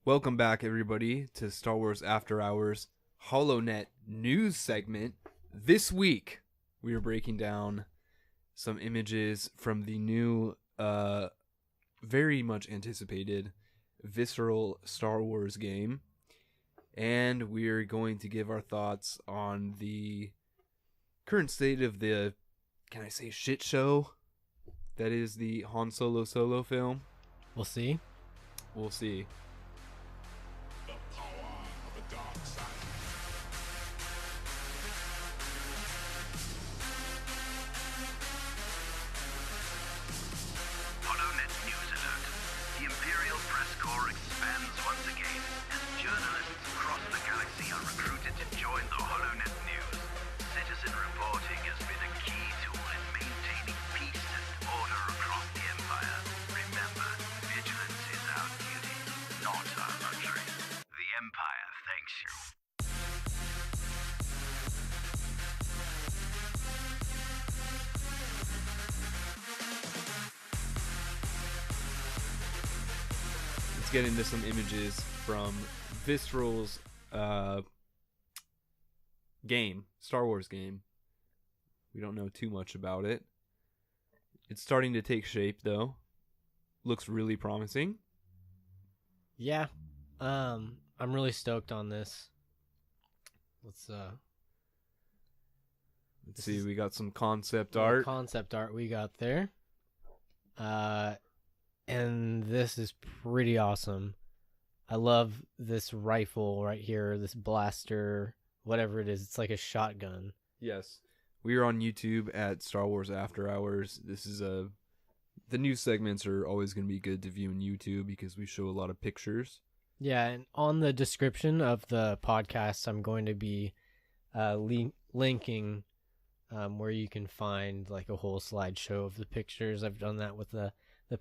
Welcome back, everybody, to Star Wars After Hours Holonet news segment. This week, we are breaking down some images from the new, very much anticipated Visceral Star Wars game. And we are going to give our thoughts on the current state of the, can I say, shit show that is the Han Solo film. We'll see. We'll see. Holonet News Alert. The Imperial Press Corps expands once again as journalists across the galaxy are recruited to join the Holonet News. Citizen reporting has been a key tool in maintaining peace and order across the Empire. Remember, vigilance is our duty, not our luxury. The Empire thanks you. Let's get into some images from Visceral's game, Star Wars game. We don't know too much about it. It's starting to take shape, though. Looks really promising. Yeah. I'm really stoked on this. Let's see. We got some concept little art. Concept art we got there. And this is pretty awesome. I love this rifle right here, this blaster, whatever it is. It's like a shotgun. Yes. We are on YouTube at Star Wars After Hours. This is the news segments are always going to be good to view on YouTube because we show a lot of pictures. Yeah, and on the description of the podcast, I'm going to be linking where you can find like a whole slideshow of the pictures. I've done that with the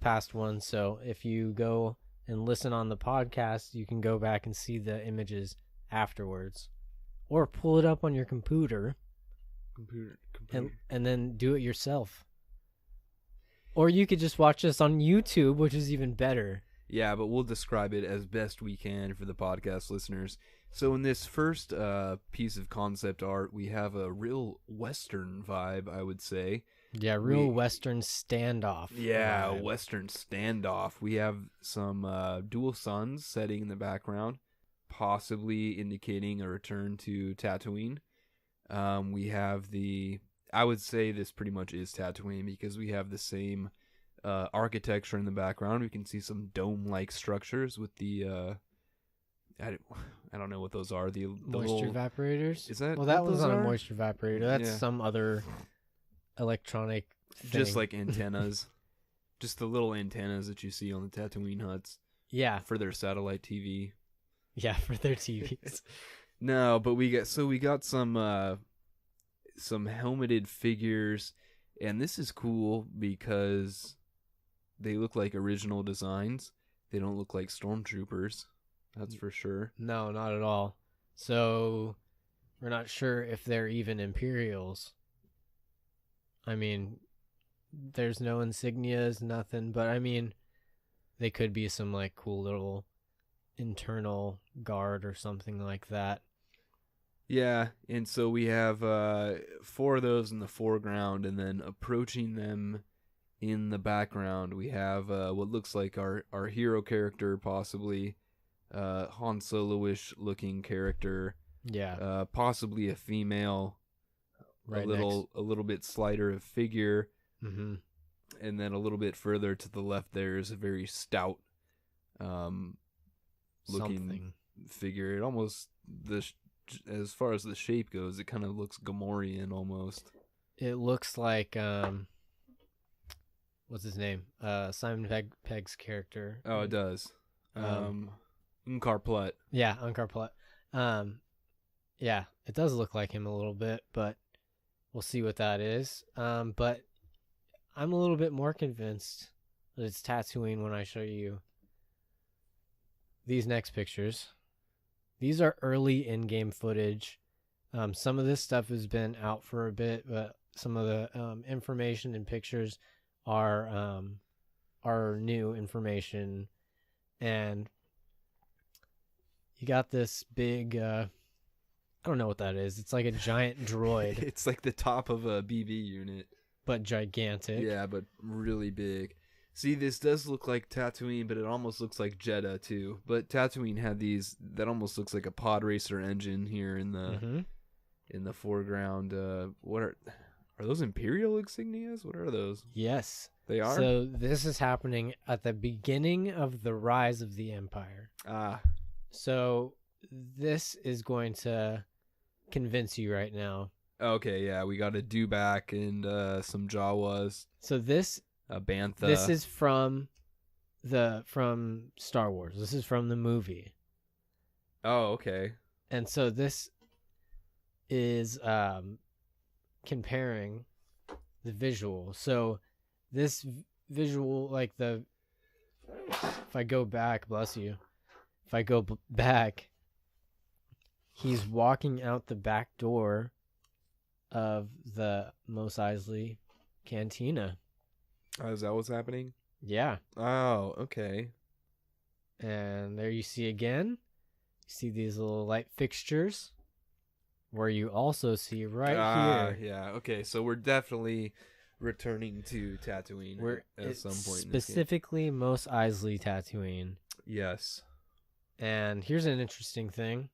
past one. So if you go and listen on the podcast, you can go back and see the images afterwards, or pull it up on your computer. And then do it yourself. Or you could just watch this on YouTube, which is even better. Yeah, but we'll describe it as best we can for the podcast listeners. So in this first piece of concept art, we have a real Western vibe, I would say. Yeah, Western standoff. Yeah, vibe. Western standoff. We have some dual suns setting in the background, possibly indicating a return to Tatooine. We have I would say this pretty much is Tatooine because we have the same architecture in the background. We can see some dome-like structures with the I don't know what those are. The moisture little evaporators. Is that well? That what one's those not are? a moisture evaporator. That's Yeah. some other electronic thing. Just like antennas, just the little antennas that you see on the Tatooine huts. Yeah, for their satellite TV. yeah, for their TVs. No, but we got some helmeted figures, and this is cool because they look like original designs. They don't look like stormtroopers. That's for sure. No, not at all. So we're not sure if they're even Imperials. I mean, there's no insignias, nothing, but I mean, they could be some like cool little internal guard or something like that. Yeah, and so we have 4 of those in the foreground, and then approaching them in the background, we have what looks like our hero character, possibly Han Solo-ish looking character. Yeah, possibly a female, right. a little bit slighter of figure, Mm-hmm. and then a little bit further to the left there is a very stout looking Something. figure. It almost as far as the shape goes, it kind of looks Gamorrean almost. It looks like what's his name? Simon Pegg's character. Oh, it does. Unkar Plutt. Yeah, Unkar Plutt. Yeah, it does look like him a little bit, but we'll see what that is. But I'm a little bit more convinced that it's Tatooine when I show you these next pictures. These are early in-game footage. Some of this stuff has been out for a bit, but some of the information and pictures are new information. And you got this big. I don't know what that is. It's like a giant droid, It's like the top of a BB unit. but gigantic. Yeah, but really big. See, this does look like Tatooine, but it almost looks like Jeddah too. But Tatooine had these that almost looks like a pod racer engine here in the foreground. What are those Imperial insignias? What are those? Yes. They are. So this is happening at the beginning of the rise of the Empire. So this is going to convince you right now. Okay, yeah, we got a dewback and some Jawas. So this A bantha. this is from Star Wars. This is from the movie. Oh, okay. And so this is comparing the visual. So this visual, like if I go back, bless you. If I go back, he's walking out the back door of the Mos Eisley Cantina. Oh, is that what's happening? Yeah. Oh, okay. And there you see again. You see these little light fixtures where you also see right here. Yeah, okay. So we're definitely returning to Tatooine at some point in this game. Specifically Mos Eisley Tatooine. Yes. And here's an interesting thing.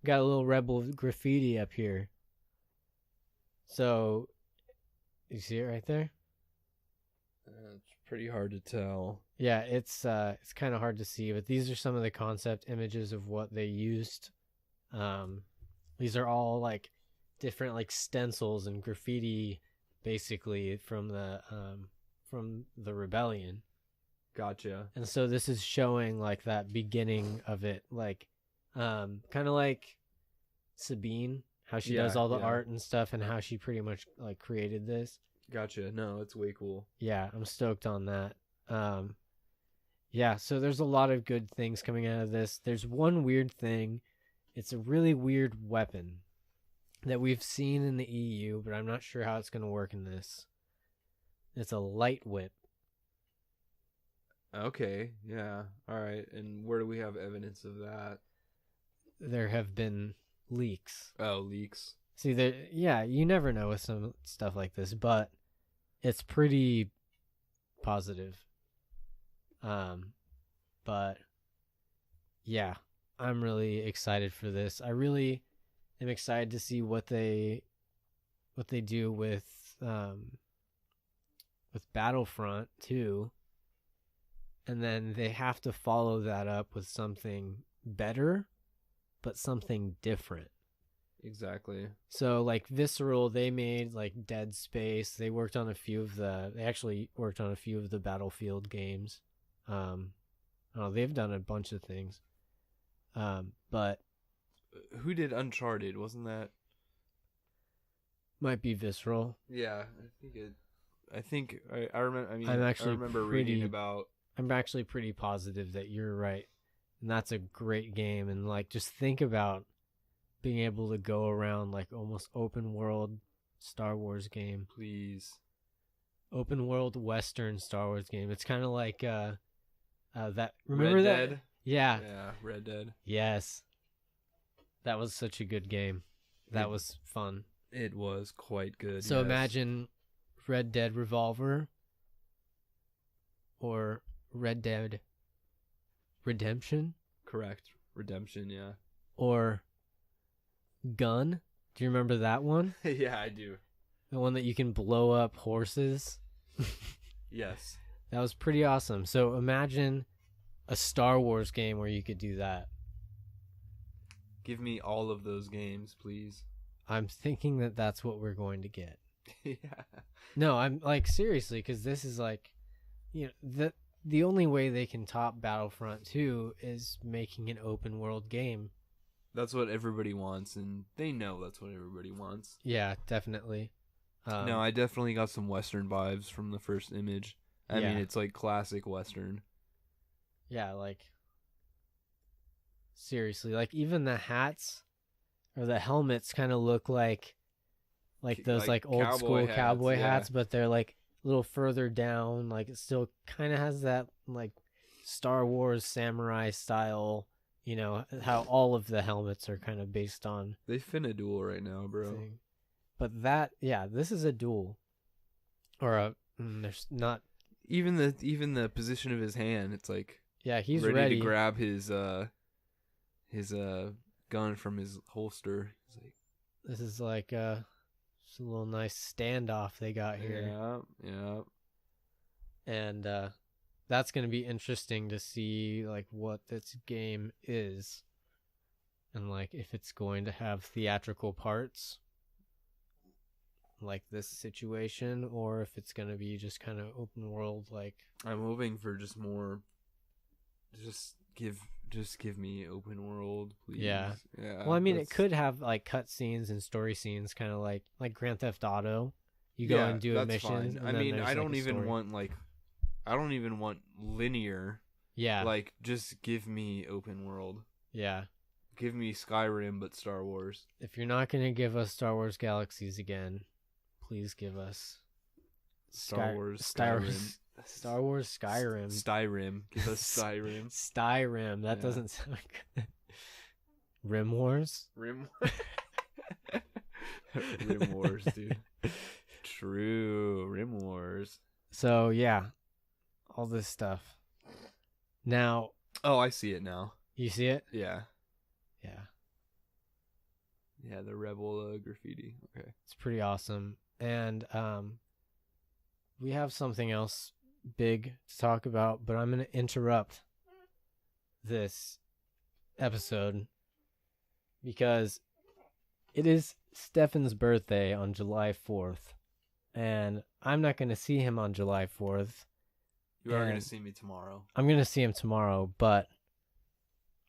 Got a little rebel graffiti up here. So, you see it right there? It's pretty hard to tell. Yeah, it's kind of hard to see, but these are some of the concept images of what they used. These are all like different like stencils and graffiti, basically from the rebellion. Gotcha. And so this is showing like that beginning of it, like kind of like Sabine, how she does all the art and stuff, and how she pretty much like created this. Gotcha. No, it's way cool. Yeah, I'm stoked on that. Yeah, so there's a lot of good things coming out of this. There's one weird thing. It's a really weird weapon that we've seen in the EU, but I'm not sure how it's going to work in this. It's a light whip. Okay, yeah. All right. And where do we have evidence of that? There have been leaks. Oh, leaks. See, yeah, you never know with some stuff like this, but it's pretty positive. But yeah, I'm really excited for this. I really am excited to see what they do with Battlefront 2. And then they have to follow that up with something better, but something different. Exactly. So like Visceral, they made like Dead Space. They actually worked on a few of the Battlefield games. They've done a bunch of things. But who did Uncharted? Wasn't that? Might be Visceral. Yeah, I remember. I mean, I remember reading about. I'm actually pretty positive that you're right, and that's a great game. And like, just think about being able to go around like almost open world Star Wars game. Please. Open world Western Star Wars game. It's kind of like that. Remember Red that? Dead? Yeah. Yeah, Red Dead. Yes. That was such a good game. That was fun. It was quite good. So yes. imagine Red Dead Revolver or Red Dead Redemption. Correct. Redemption, yeah. Or Gun. Do you remember that one? Yeah, I do. The one that you can blow up horses? Yes. That was pretty awesome. So imagine a Star Wars game where you could do that. Give me all of those games, please. I'm thinking that that's what we're going to get. Yeah. No, I'm like seriously, because this is like, the only way they can top Battlefront 2 is making an open world game. That's what everybody wants, and they know that's what everybody wants. Yeah, definitely. No, I definitely got some Western vibes from the first image. I mean, it's like classic Western. Yeah, like seriously, like even the hats or the helmets kind of look like those like old school cowboy hats, but they're like a little further down. Like it still kind of has that like Star Wars samurai style You know how all of the helmets are kind of based on They finna duel right now, bro. thing. But that, yeah, this is a duel, or there's not. Even the position of his hand, it's like Yeah, he's ready to grab his gun from his holster. He's like, This is like just a little nice standoff they got here. yeah. And that's going to be interesting to see like what this game is, and like if it's going to have theatrical parts like this situation, or if it's going to be just kind of open world. Like, I'm hoping for just more. Just give me open world, please. Yeah. Yeah. well, I mean, it could have like cut scenes and story scenes, kind of like Grand Theft Auto. You go and do a that's mission. fine. And I then mean, there's, I don't a even story. want I don't even want linear. Yeah. Like, just give me open world. Yeah. Give me Skyrim, but Star Wars. If you're not going to give us Star Wars Galaxies again, please give us Star Wars Star Skyrim. Star Wars Skyrim. Skyrim. Give us Skyrim. Skyrim. That Yeah. doesn't sound good. Rim Wars? Rim. Rim Wars, dude. True. Rim Wars. So, yeah. All this stuff. Now, Oh, I see it now. you see it? Yeah. Yeah. Yeah, the rebel graffiti. Okay. It's pretty awesome. And we have something else big to talk about, but I'm going to interrupt this episode because it is Stefan's birthday on July 4th, and I'm not going to see him on July 4th. You are going And to see me tomorrow. I'm going to see him tomorrow, but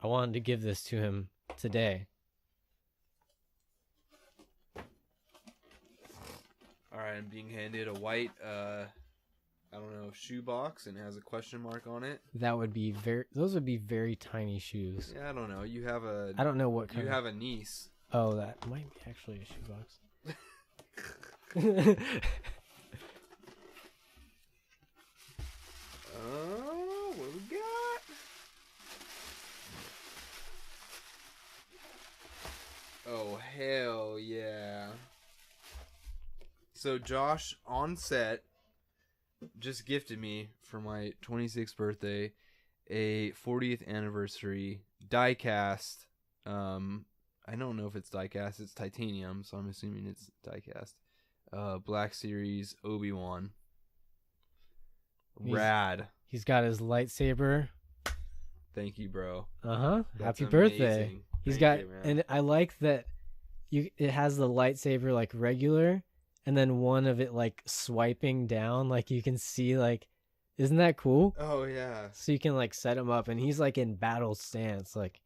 I wanted to give this to him today. All right, I'm being handed a white, I don't know, shoe box, and it has a question mark on it. Those would be very tiny shoes. Yeah, I don't know. You have a. I don't know what kind You of... have a niece. Oh, that might be actually a shoebox. Oh, what we got? Oh, hell yeah. So Josh on set just gifted me for my 26th birthday a 40th anniversary die cast. I don't know if it's die cast, it's titanium, so I'm assuming it's die cast. Black Series Obi-Wan. Rad. He's got his lightsaber. Thank you, bro. Uh-huh. That's Happy birthday. amazing. He's Thank got you, man. and I like that it has the lightsaber like regular, and then one of it like swiping down, like you can see, like, isn't that cool? Oh yeah. So you can like set him up, and he's like in battle stance, like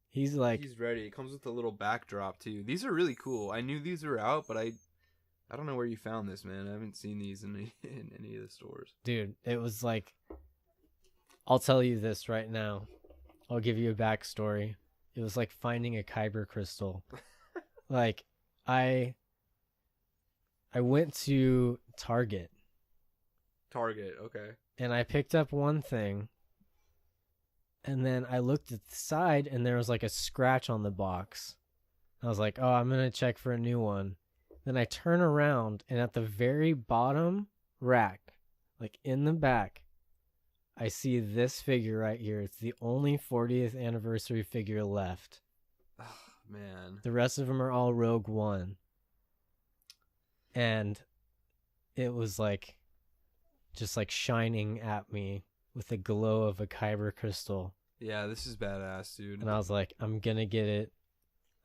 he's like He's ready. It comes with a little backdrop too. These are really cool. I knew these were out, but I don't know where you found this, man. I haven't seen these in any of the stores. dude, it was like, I'll tell you this right now. I'll give you a backstory. It was like finding a kyber crystal. Like, I went to Target Target, okay. and I picked up one thing, and then I looked at the side and there was like a scratch on the box. I was like, oh, I'm gonna check for a new one. Then I turn around, and at the very bottom rack, like in the back, I see this figure right here. It's the only 40th anniversary figure left. Oh, man. The rest of them are all Rogue One. And it was like, just like shining at me with the glow of a kyber crystal. Yeah, this is badass, dude. And I was like, I'm gonna get it.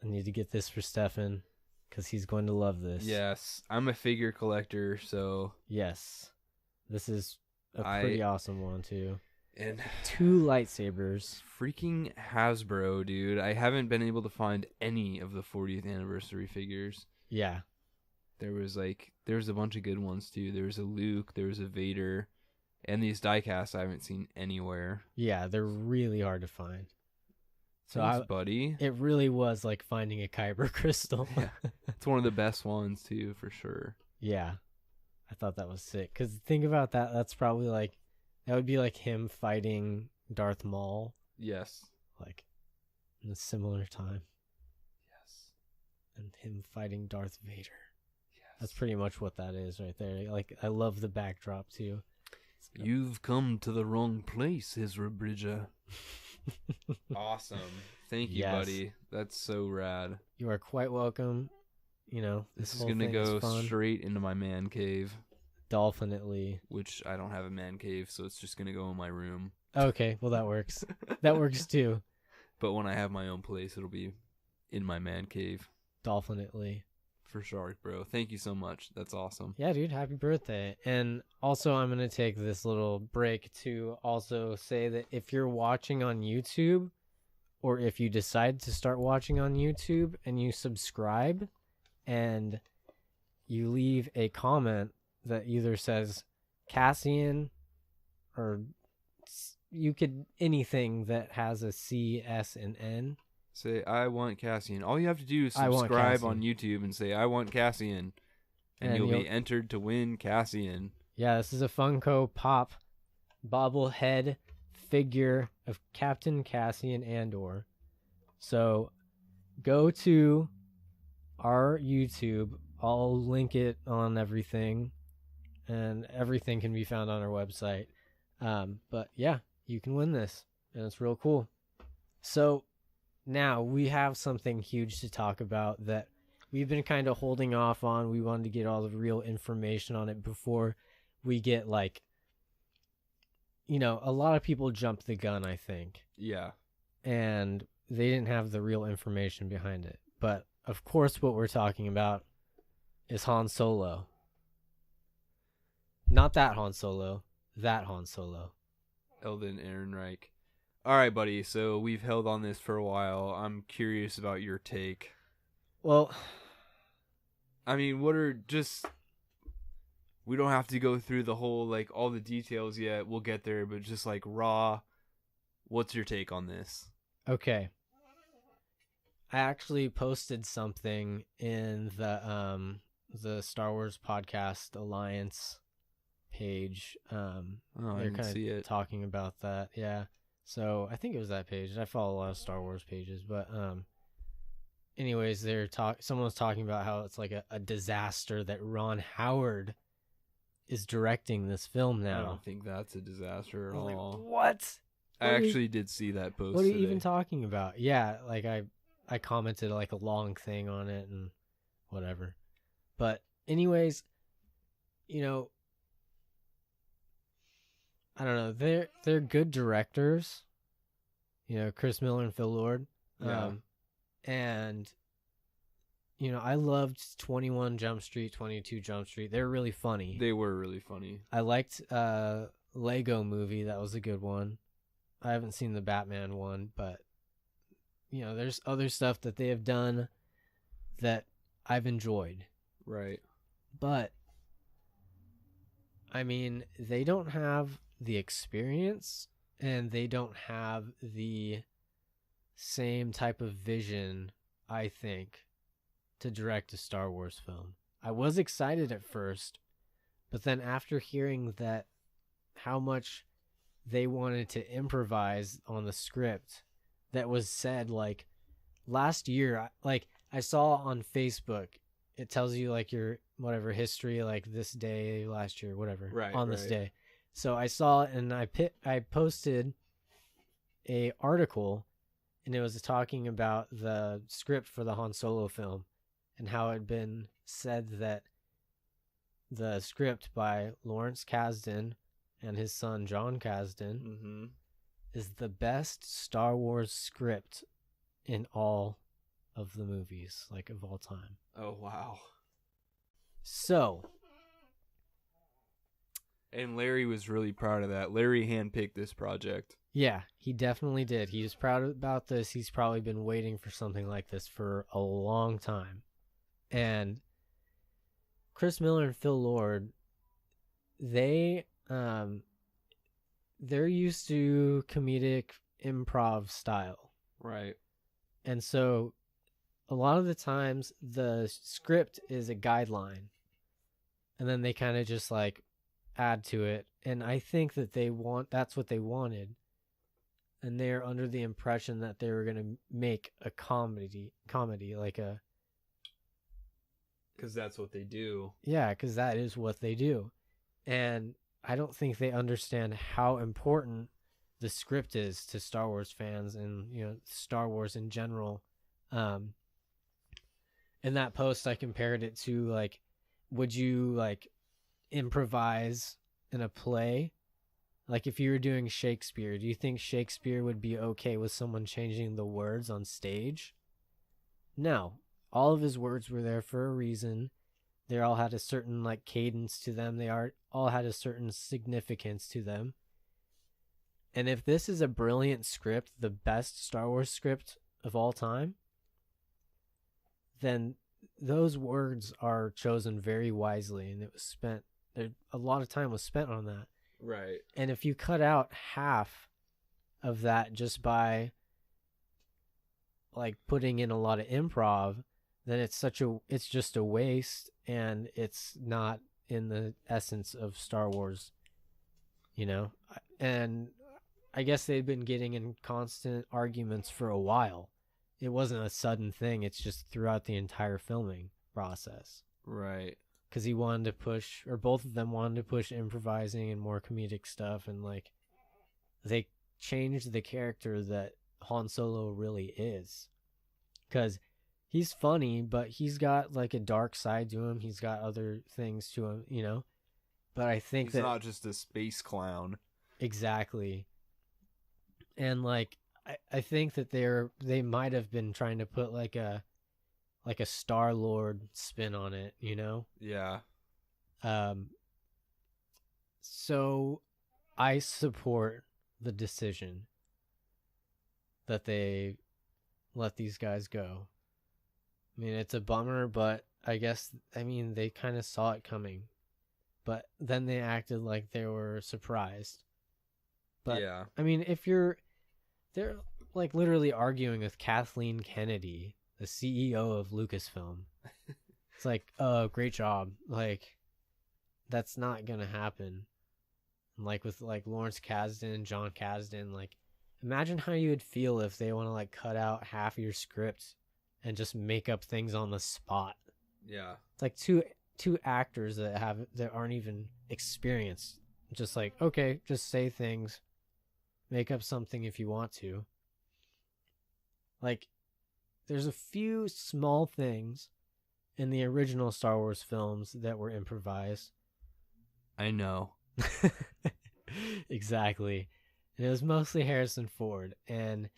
I need to get this for Stefan, because he's going to love this. Yes, I'm a figure collector, so Yes. This is a pretty awesome one, too. and 2 lightsabers. freaking Hasbro, dude. I haven't been able to find any of the 40th anniversary figures. Yeah. There was a bunch of good ones too. There was a Luke, there was a Vader, and these diecasts I haven't seen anywhere. Yeah, they're really hard to find. So Thanks, buddy. it really was like finding a kyber crystal. Yeah. It's one of the best ones too, for sure. Yeah. I thought that was sick. Because think about that. That's probably like, that would be like him fighting Darth Maul. Yes. Like, in a similar time, Yes. and him fighting Darth Vader. Yes. That's pretty much what that is right there. Like, I love the backdrop too. You've come to the wrong place, Ezra Bridger. Awesome. Thank you, Yes. buddy. That's so rad. You are quite welcome. You know, This is whole going to thing go is fun. straight into my man cave, Dolphinately. which I don't have a man cave, so it's just going to go in my room. Okay, well that works. That works too. But when I have my own place, it'll be in my man cave. Dolphinately. For sure, bro. Thank you so much. That's awesome. Yeah, dude, happy birthday. And also, I'm going to take this little break to also say that if you're watching on YouTube, or if you decide to start watching on YouTube and you subscribe and you leave a comment that either says Cassian, or you could anything that has a C, S, and N. Say, I want Cassian. All you have to do is I want subscribe on Cassian. YouTube and say, I want Cassian. And you'll be entered to win Cassian. Yeah, this is a Funko Pop bobblehead figure of Captain Cassian Andor. So go to our YouTube. I'll link it on everything, and everything can be found on our website. But yeah, you can win this, and it's real cool. So now we have something huge to talk about that we've been kind of holding off on. We wanted to get all the real information on it before we get, like, you know, a lot of people jumped the gun, I think. Yeah. And they didn't have the real information behind it. But of course, what we're talking about is Han Solo. Not that Han Solo, that Han Solo. Eldon Ehrenreich. All right, buddy. So we've held on this for a while. I'm curious about your take. Well, I mean, what are just... We don't have to go through the whole, like, all the details yet. We'll get there, but just, like, raw, what's your take on this? okay. I actually posted something in the Star Wars Podcast Alliance page. I They're didn't see it. talking about that. Yeah. So I think it was that page. I follow a lot of Star Wars pages, but anyways, someone was talking about how it's like a disaster that Ron Howard is directing this film now. I don't think that's a disaster at Like, all. what? I actually did see that post What are you today. even talking about? Yeah, like I commented like a long thing on it and whatever. But anyways, you know, I don't know. They're good directors. You know, Chris Miller and Phil Lord. Yeah. And you know, I loved 21 Jump Street, 22 Jump Street. They're really funny. They were really funny. I liked Lego Movie. That was a good one. I haven't seen the Batman one, but you know, there's other stuff that they have done that I've enjoyed. Right. But I mean, they don't have the experience and they don't have the same type of vision, I think, to direct a Star Wars film. I was excited at first, but then after hearing that how much they wanted to improvise on the script that was said, like, last year, like, I saw on Facebook, it tells you, like, your whatever history, like, this day, last year, whatever, on this day. So I saw it, and I posted a article, and it was talking about the script for the Han Solo film and how it had been said that the script by Lawrence Kasdan and his son John Kasdan is the best Star Wars script in all of the movies, like, of all time. Oh, wow. So. And Larry was really proud of that. Larry handpicked this project. Yeah, he definitely did. He was proud about this. He's probably been waiting for something like this for a long time. And Chris Miller and Phil Lord, they're used to comedic improv style. Right. And so a lot of the times the script is a guideline. And then they kind of just like add to it. And I think that that's what they wanted. and they're under the impression that they were going to make a comedy like a... Because that's what they do. Yeah, because that is what they do. And I don't think they understand how important the script is to Star Wars fans and, Star Wars in general. In that post, I compared it to, like, would you, like, improvise in a play? Like, if you were doing Shakespeare, do you think Shakespeare would be okay with someone changing the words on stage? No. All of his words were there for a reason. They all had a certain, like, cadence to them. They all had a certain significance to them. And if this is a brilliant script, the best Star Wars script of all time, then those words are chosen very wisely, and a lot of time was spent on that. Right. And if you cut out half of that just by, like, putting in a lot of improv, then it's just a waste, and it's not in the essence of Star Wars, And I guess they'd been getting in constant arguments for a while. It wasn't a sudden thing. It's just throughout the entire filming process. Right. Because he wanted to push, or both of them wanted to push improvising and more comedic stuff, and, like, they changed the character that Han Solo really is. Because he's funny, but he's got, like, a dark side to him. He's got other things to him, But I think he's not just a space clown. Exactly. And, like, I think that they might have been trying to put like a Star-Lord spin on it, Yeah. So I support the decision that they let these guys go. I mean, it's a bummer, but I guess, they kind of saw it coming. But then they acted like they were surprised. But, yeah. They're, like, literally arguing with Kathleen Kennedy, the CEO of Lucasfilm. It's like, oh, great job. Like, that's not gonna happen. And, like, with, like, Lawrence Kasdan, John Kasdan, like, imagine how you would feel if they want to, like, cut out half your script and just make up things on the spot. Yeah. It's like two actors that aren't even experienced. Just like, okay, just say things. Make up something if you want to. Like, there's a few small things in the original Star Wars films that were improvised. I know. Exactly. And it was mostly Harrison Ford. And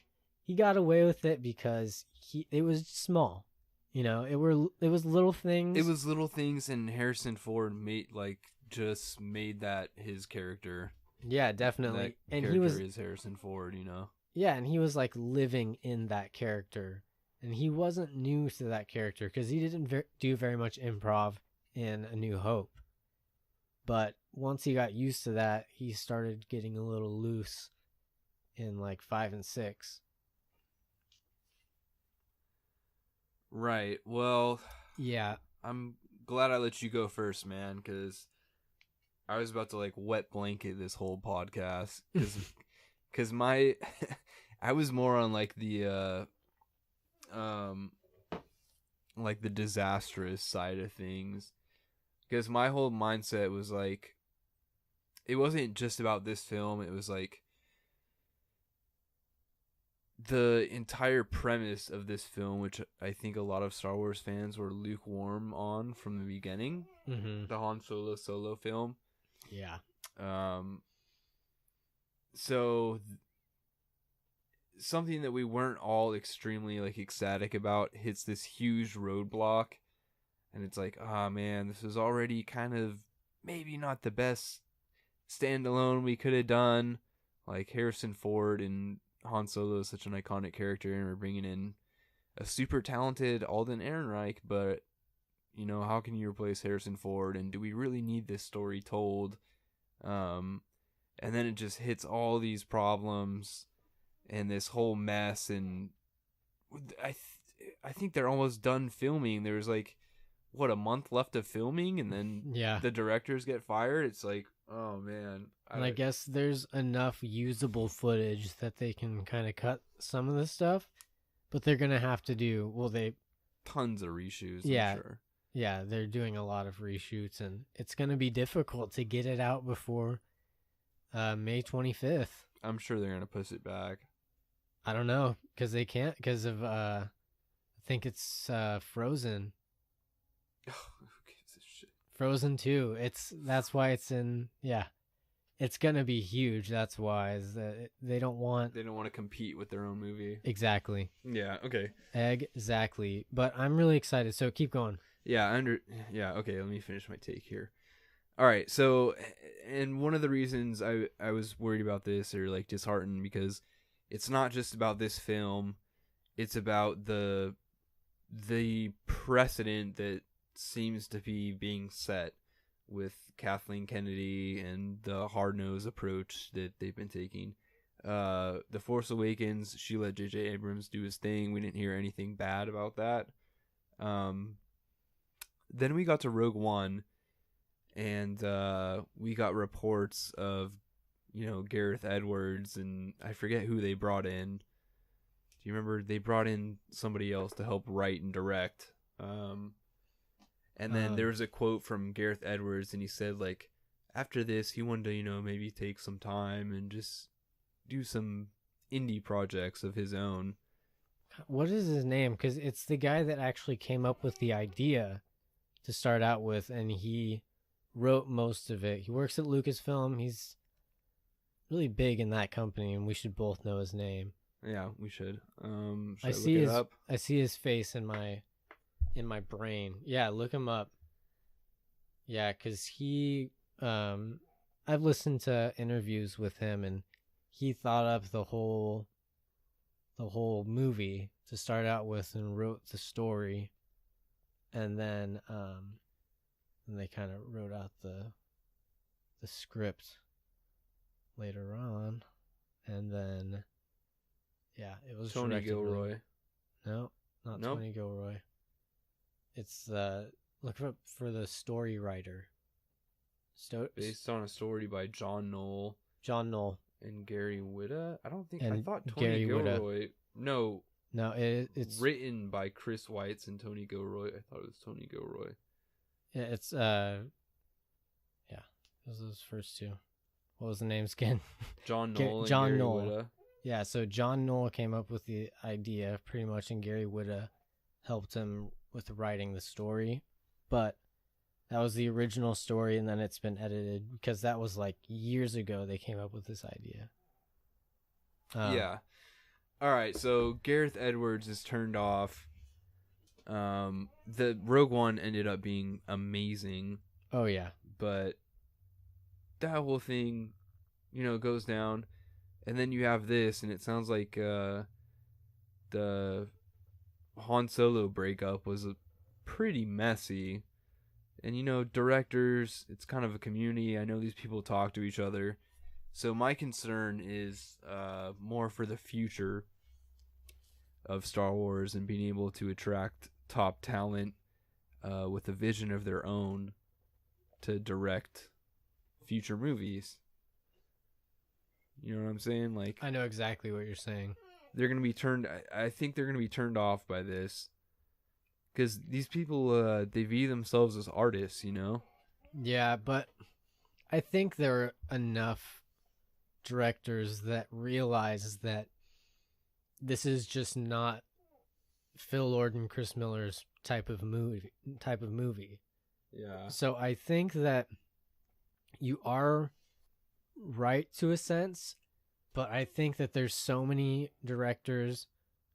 he got away with it because it was small. It was little things. It was little things, and Harrison Ford made that his character. Yeah, definitely. That and character is Harrison Ford, Yeah, and he was, like, living in that character. And he wasn't new to that character because he didn't do very much improv in A New Hope. But once he got used to that, he started getting a little loose in, like, 5 and 6. Right. Well, yeah. I'm glad I let you go first, man, because I was about to, like, wet blanket this whole podcast because I was more on, like, the disastrous side of things, because my whole mindset was, like, it wasn't just about this film. It was, like, the entire premise of this film, which I think a lot of Star Wars fans were lukewarm on from the beginning, the Han Solo film. Yeah. So something that we weren't all extremely, like, ecstatic about hits this huge roadblock, and it's like, ah, man, this was already kind of maybe not the best standalone we could have done. Like, Harrison Ford and Han Solo is such an iconic character, and we're bringing in a super talented Alden Ehrenreich, but, how can you replace Harrison Ford, and do we really need this story told? And then it just hits all these problems and this whole mess, and I think they're almost done filming. There's, like, a month left of filming, and then the directors get fired. It's like, oh man, And I guess there's enough usable footage that they can kind of cut some of the stuff, but they're gonna have to do tons of reshoots. Yeah. I'm sure. Yeah, they're doing a lot of reshoots, and it's gonna be difficult to get it out before May 25th. I'm sure they're gonna push it back. I don't know, because they can't, because of I think it's Frozen. Who gives a shit? Frozen 2. That's why it's in. Yeah, it's gonna be huge. That's why is that they don't want to compete with their own movie. Exactly. Yeah. Okay. Exactly. But I'm really excited. So keep going. Yeah. Yeah. Okay. Let me finish my take here. All right. So, and one of the reasons I was worried about this or like disheartened because it's not just about this film. It's about the precedent that seems to be being set with Kathleen Kennedy and the hard-nosed approach that they've been taking. The Force Awakens, she let J.J. Abrams do his thing. We didn't hear anything bad about that. Then we got to Rogue One, and we got reports of, Gareth Edwards, and I forget who they brought in. Do you remember? They brought in somebody else to help write and direct. And then there was a quote from Gareth Edwards, and he said, like, after this, he wanted to, maybe take some time and just do some indie projects of his own. What is his name? Because it's the guy that actually came up with the idea to start out with, and he wrote most of it. He works at Lucasfilm. He's really big in that company, and we should both know his name. Yeah, we should. I see his face in my brain. Yeah, look him up. Yeah, because he I've listened to interviews with him, and he thought up the whole movie to start out with and wrote the story, and then they kind of wrote out the script later on, and then it was Tony Gilroy. No, not Nope. Tony Gilroy. It's look up for the story writer. Based on a story by John Knoll and Gary Whitta. I don't think I thought Tony Gary Whitta. Gilroy. No, it's written by Chris Weitz and Tony Gilroy. I thought it was Tony Gilroy. Yeah, it's those are those first two. What was the names again? John Knoll and John Gary Knoll. Whitta. Yeah, so John Knoll came up with the idea pretty much, and Gary Whitta helped him with writing the story. But that was the original story, and then it's been edited because that was like years ago they came up with this idea. Yeah. All right, so Gareth Edwards is turned off. The Rogue One ended up being amazing. Oh, yeah. But that whole thing, goes down. And then you have this, and it sounds like the Han Solo breakup was pretty messy. And, directors, it's kind of a community. I know these people talk to each other. So my concern is more for the future of Star Wars and being able to attract top talent with a vision of their own to direct future movies. You know what I'm saying? Like, I know exactly what you're saying. They're going to be turned... I think they're going to be turned off by this. Because these people, they view themselves as artists, Yeah, but I think there are enough directors that realize that this is just not Phil Lord and Chris Miller's type of movie. Yeah. So I think that you are right to a sense, but I think that there's so many directors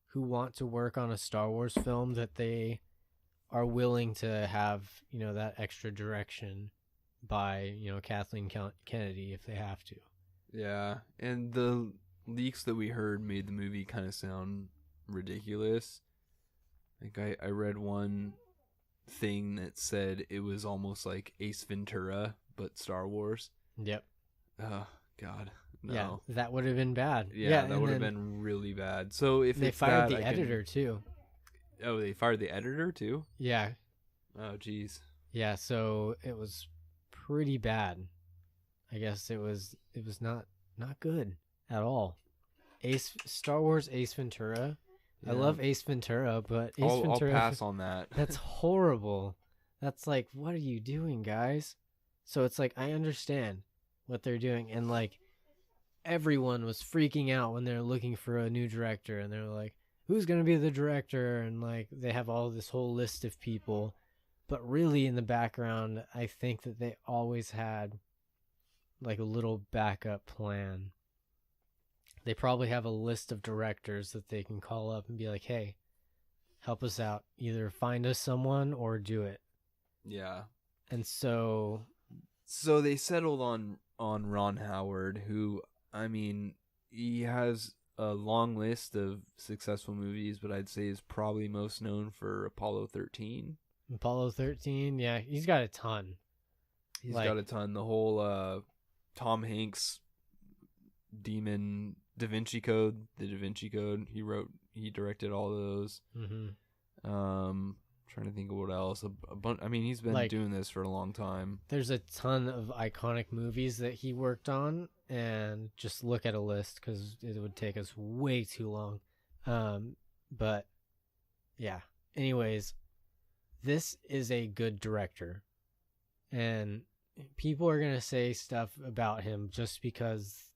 who want to work on a Star Wars film that they are willing to have, that extra direction by, Kathleen Kennedy if they have to. Yeah, and the leaks that we heard made the movie kind of sound ridiculous. Like, I read one thing that said it was almost like Ace Ventura, but Star Wars. Yep. Oh, God. No. Yeah, that would have been bad. Yeah, that would have been really bad. So if they it's fired that, the editor too. Oh, they fired the editor too? Yeah. Oh, jeez. Yeah, so it was pretty bad. I guess it was not good at all. Star Wars Ace Ventura. I Yeah. love Ace Ventura, but Ace I'll Ventura pass on that. that's horrible. That's like, what are you doing, guys? So it's like, I understand what they're doing, and like everyone was freaking out when they're looking for a new director, and they're like, who's gonna be the director? And like they have all this whole list of people, but really in the background, I think that they always had like a little backup plan. They probably have a list of directors that they can call up and be like, hey, help us out. Either find us someone or do it. Yeah. And so they settled on Ron Howard, who, I mean, he has a long list of successful movies, but I'd say is probably most known for Apollo 13. Apollo 13, yeah, he's got a ton. He's got a ton. The whole Tom Hanks demon Da Vinci Code, the Da Vinci Code, he directed all those. Mm-hmm. Trying to think of what else. A bunch. I mean, he's been Like, doing this for a long time. There's a ton of iconic movies that he worked on, and just look at a list because it would take us way too long. But yeah. Anyways, this is a good director, and people are gonna say stuff about him just because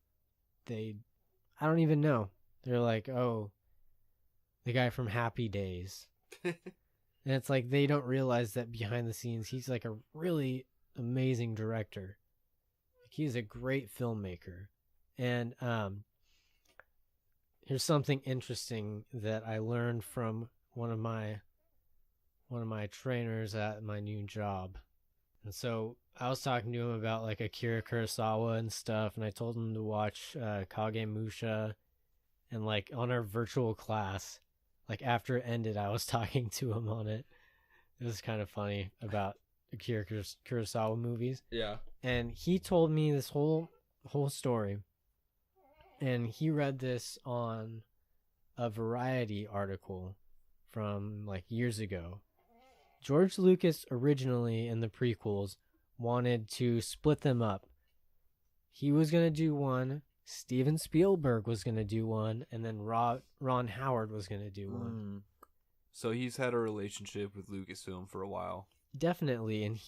I don't even know. They're like, oh, the guy from Happy Days. And it's like they don't realize that behind the scenes, he's like a really amazing director. Like, he's a great filmmaker. And here's something interesting that I learned from one of my trainers at my new job. And so I was talking to him about like Akira Kurosawa and stuff, and I told him to watch Kagemusha, and like on our virtual class, like after it ended, I was talking to him on it. It was kind of funny about Akira Kurosawa movies. Yeah. And he told me this whole story. And he read this on a Variety article from like years ago. George Lucas originally in the prequels wanted to split them up. He was going to do one, Steven Spielberg was going to do one, and then Ron Howard was going to do one. So he's had a relationship with Lucasfilm for a while. Definitely. And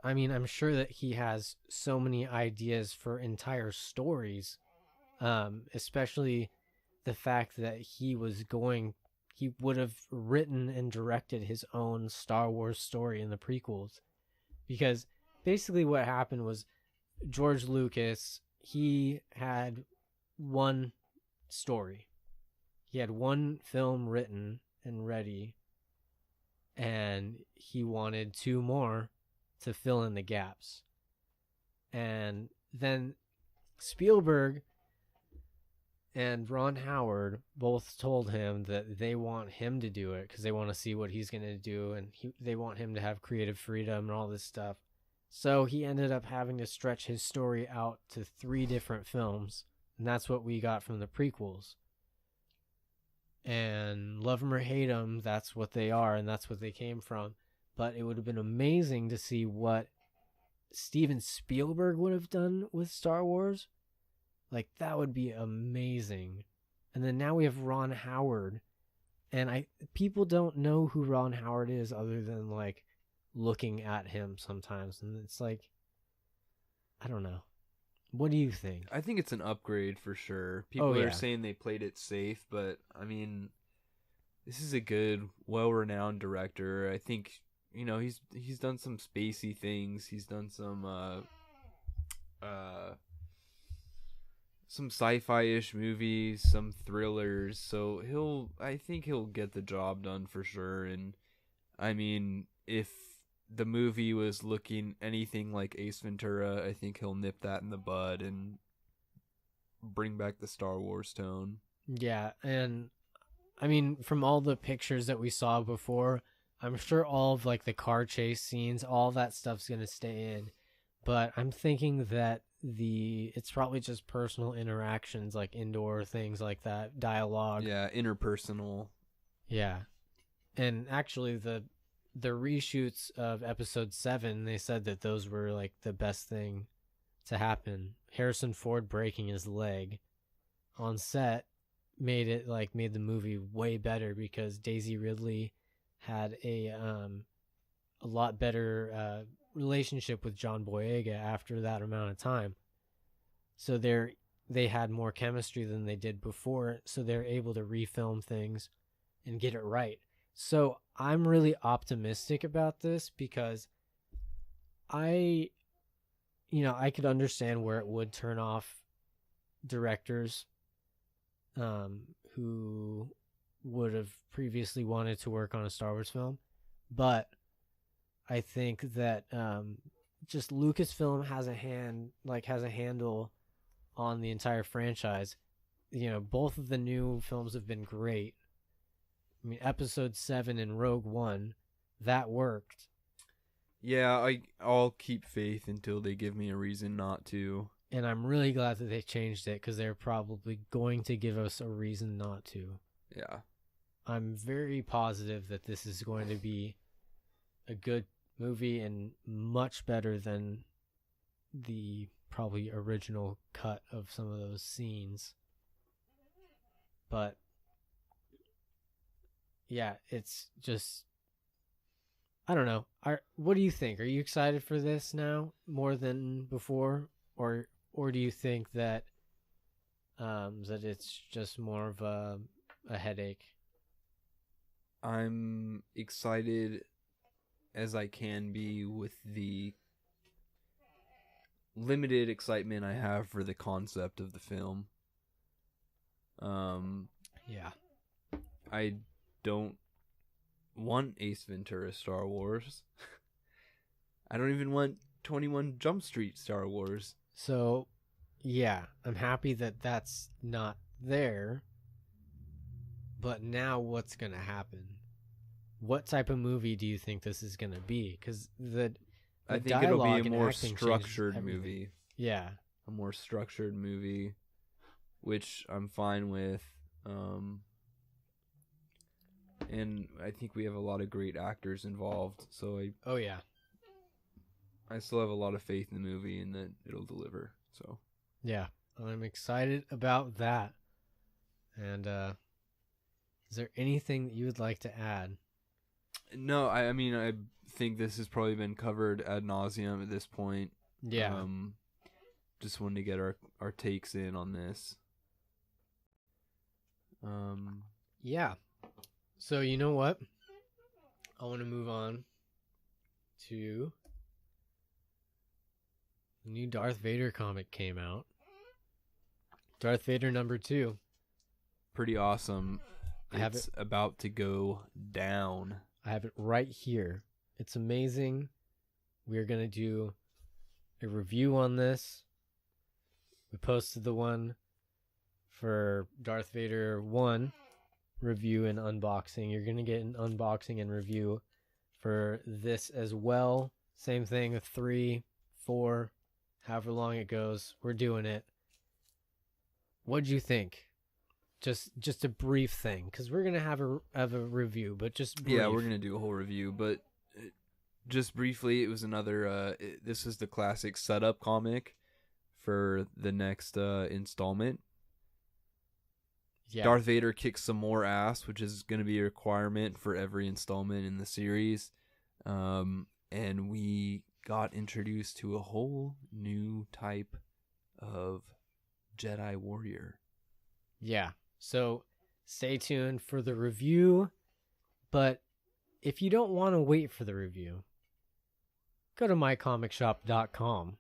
I'm sure that he has so many ideas for entire stories, especially the fact that he would have written and directed his own Star Wars story in the prequels. Because basically what happened was George Lucas, he had one story. He had one film written and ready, and he wanted two more to fill in the gaps. And then Spielberg and Ron Howard both told him that they want him to do it because they want to see what he's going to do, and they want him to have creative freedom and all this stuff. So he ended up having to stretch his story out to 3 different films, and that's what we got from the prequels. And love them or hate them, that's what they are, and that's what they came from. But it would have been amazing to see what Steven Spielberg would have done with Star Wars. Like, that would be amazing. And then now we have Ron Howard, and people don't know who Ron Howard is other than like looking at him sometimes, and it's like, I don't know. What do you think? I think it's an upgrade for sure. People are saying they played it safe, but I mean, this is a good, well-renowned director. I think, he's done some spacey things. He's done some sci-fi-ish movies, some thrillers. So I think he'll get the job done for sure. And I mean, if the movie was looking anything like Ace Ventura, I think he'll nip that in the bud and bring back the Star Wars tone. Yeah, and I mean, from all the pictures that we saw before, I'm sure all of like the car chase scenes, all that stuff's gonna stay in. But I'm thinking that it's probably just personal interactions, like indoor things like that, dialogue. Yeah, interpersonal. Yeah, and actually the reshoots of episode 7, they said that those were like the best thing to happen. Harrison Ford breaking his leg on set made the movie way better because Daisy Ridley had a lot better relationship with John Boyega after that amount of time. So they had more chemistry than they did before, so they're able to refilm things and get it right. So I'm really optimistic about this because I could understand where it would turn off directors who would have previously wanted to work on a Star Wars film, but I think that just Lucasfilm has a handle on the entire franchise. Both of the new films have been great. I mean, Episode 7 and Rogue One, that worked. Yeah, I'll keep faith until they give me a reason not to. And I'm really glad that they changed it because they're probably going to give us a reason not to. Yeah. I'm very positive that this is going to be a good movie and much better than the probably original cut of some of those scenes. But yeah, it's just, I don't know. What do you think? Are you excited for this now more than before, or do you think that that it's just more of a headache? I'm excited as I can be with the limited excitement I have for the concept of the film. Yeah. I don't want Ace Ventura Star Wars. I don't even want 21 Jump Street Star Wars. So, yeah, I'm happy that that's not there. But now what's going to happen? What type of movie do you think this is going to be? Because I think it'll be a more structured movie. Yeah. A more structured movie, which I'm fine with. And I think we have a lot of great actors involved. So I still have a lot of faith in the movie and that it'll deliver. So yeah, I'm excited about that. And is there anything that you would like to add? No, I mean, I think this has probably been covered ad nauseum at this point. Yeah. Just wanted to get our takes in on this. Yeah. So you know what? I want to move on to the new Darth Vader comic came out. Darth Vader #2. Pretty awesome. It's about to go down. I have it right here. It's amazing. We're going to do a review on this. We posted the one for Darth Vader 1 review and unboxing. You're going to get an unboxing and review for this as well. Same thing, 3, 4, however long it goes. We're doing it. What'd you think? Just a brief thing, because we're gonna have a review, but just brief. Yeah, we're gonna do a whole review, but just briefly, it was another. This is the classic setup comic for the next installment. Yeah. Darth Vader kicks some more ass, which is gonna be a requirement for every installment in the series, and we got introduced to a whole new type of Jedi warrior. Yeah. So stay tuned for the review. But if you don't want to wait for the review, go to mycomicshop.com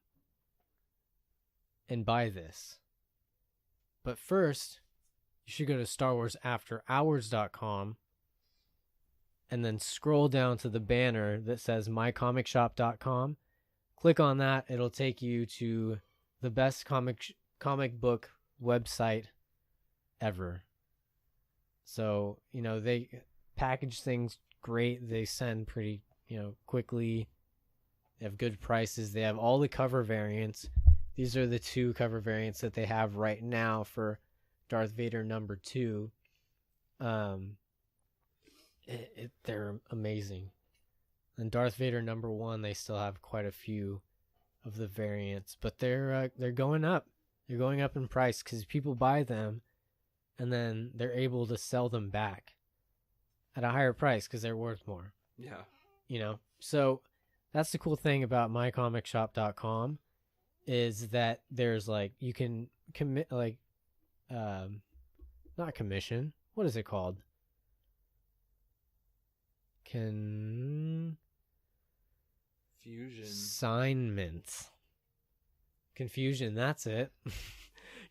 and buy this. But first, you should go to StarWarsAfterHours.com and then scroll down to the banner that says mycomicshop.com. Click on that. It'll take you to the best comic book website ever. So, they package things great. They send pretty, quickly. They have good prices. They have all the cover variants. These are the 2 cover variants that they have right now for Darth Vader #2. They're amazing. And Darth Vader #1, they still have quite a few of the variants, but they're going up. They're going up in price because people buy them, and then they're able to sell them back at a higher price because they're worth more. Yeah. You know, so that's the cool thing about mycomicshop.com is that there's like you can commit like not commission. What is it called? Fusion. Consignment. Confusion, that's it.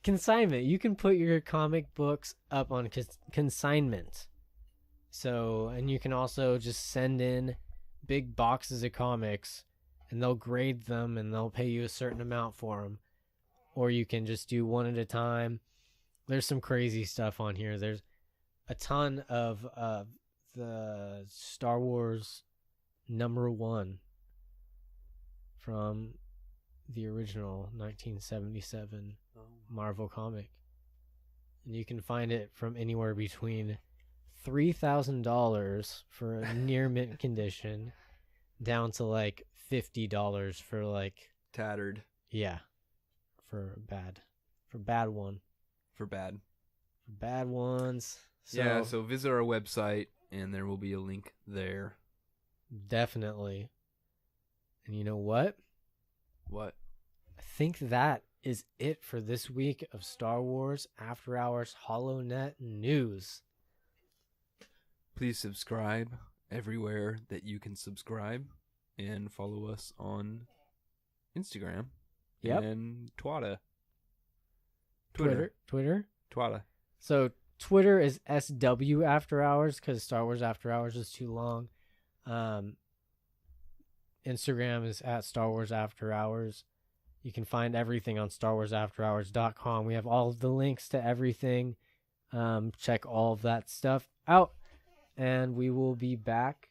Consignment. You can put your comic books up on consignment. So, and you can also just send in big boxes of comics and they'll grade them and they'll pay you a certain amount for them. Or you can just do one at a time. There's some crazy stuff on here. There's a ton of the Star Wars #1 from the original 1977 Marvel comic. And you can find it from anywhere between $3,000 for a near mint condition down to like $50 for like tattered. Yeah. For bad one. For bad ones. So visit our website and there will be a link there. Definitely. And you know what? What? I think that is it for this week of Star Wars After Hours Holonet news. Please subscribe everywhere that you can subscribe and follow us on Instagram. Yep. And Twitter. Twitter. So Twitter is SW After Hours because Star Wars After Hours is too long. Instagram is at Star Wars After Hours. You can find everything on StarWarsAfterHours.com. We have all of the links to everything. Check all of that stuff out. And we will be back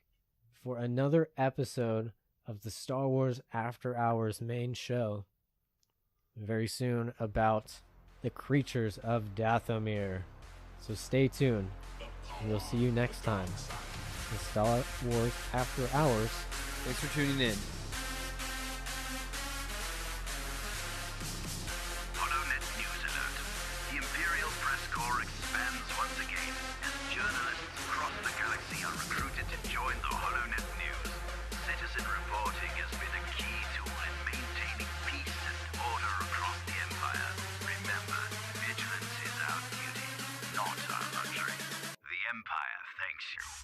for another episode of the Star Wars After Hours main show very soon about the creatures of Dathomir. So stay tuned. And we'll see you next time. The Star Wars After Hours. Thanks for tuning in. Holonet News Alert. The Imperial Press Corps expands once again as journalists across the galaxy are recruited to join the Holonet News. Citizen reporting has been a key tool in maintaining peace and order across the Empire. Remember, vigilance is our duty, not our luxury. The Empire thanks you.